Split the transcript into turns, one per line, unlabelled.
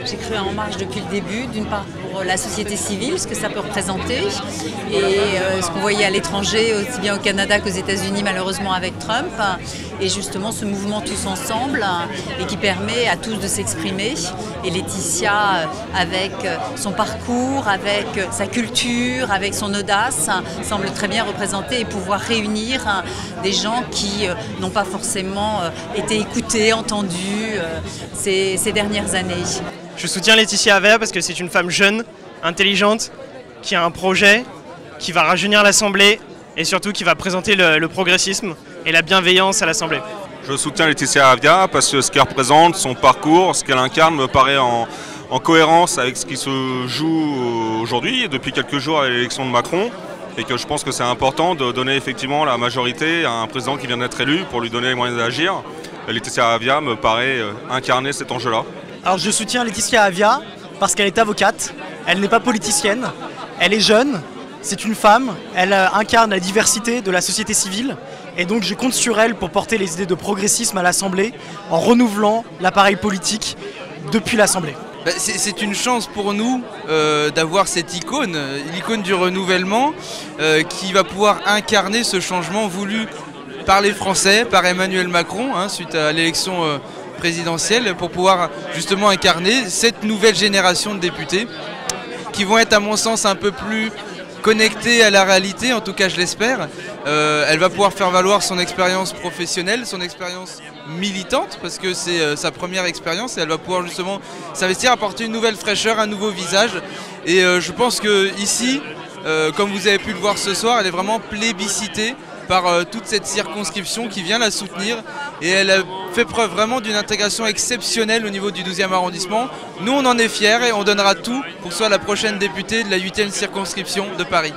J'ai cru à En Marche depuis le début, d'une part pour la société civile, ce que ça peut représenter, et ce qu'on voyait à l'étranger, aussi bien au Canada qu'aux États-Unis, malheureusement avec Trump, et justement ce mouvement tous ensemble, et qui permet à tous de s'exprimer. Et Laetitia, avec son parcours, avec sa culture, avec son audace, semble très bien représenter et pouvoir réunir des gens qui n'ont pas forcément été écoutés, entendus ces dernières années.
Je soutiens Laetitia Avia parce que c'est une femme jeune, intelligente, qui a un projet, qui va rajeunir l'Assemblée et surtout qui va présenter le progressisme et la bienveillance à l'Assemblée.
Je soutiens Laetitia Avia parce que ce qu'elle représente, son parcours, ce qu'elle incarne me paraît en cohérence avec ce qui se joue aujourd'hui, depuis quelques jours à l'élection de Macron, et que je pense que c'est important de donner effectivement la majorité à un président qui vient d'être élu pour lui donner les moyens d'agir. Laetitia Avia me paraît incarner cet enjeu-là.
Alors je soutiens Laetitia Avia parce qu'elle est avocate, elle n'est pas politicienne, elle est jeune, c'est une femme, elle incarne la diversité de la société civile et donc je compte sur elle pour porter les idées de progressisme à l'Assemblée en renouvelant l'appareil politique depuis l'Assemblée.
C'est une chance pour nous d'avoir cette icône, l'icône du renouvellement qui va pouvoir incarner ce changement voulu par les Français, par Emmanuel Macron, suite à l'élection présidentielle, pour pouvoir justement incarner cette nouvelle génération de députés qui vont être à mon sens un peu plus connectés à la réalité, en tout cas je l'espère. Elle va pouvoir faire valoir son expérience professionnelle, son expérience militante, parce que c'est sa première expérience, et elle va pouvoir justement s'investir, apporter une nouvelle fraîcheur, un nouveau visage. Et je pense que ici, comme vous avez pu le voir ce soir, elle est vraiment plébiscitée par toute cette circonscription qui vient la soutenir, et elle a fait preuve vraiment d'une intégration exceptionnelle au niveau du 12e arrondissement. Nous on en est fiers et on donnera tout pour que ce soit la prochaine députée de la 8e circonscription de Paris.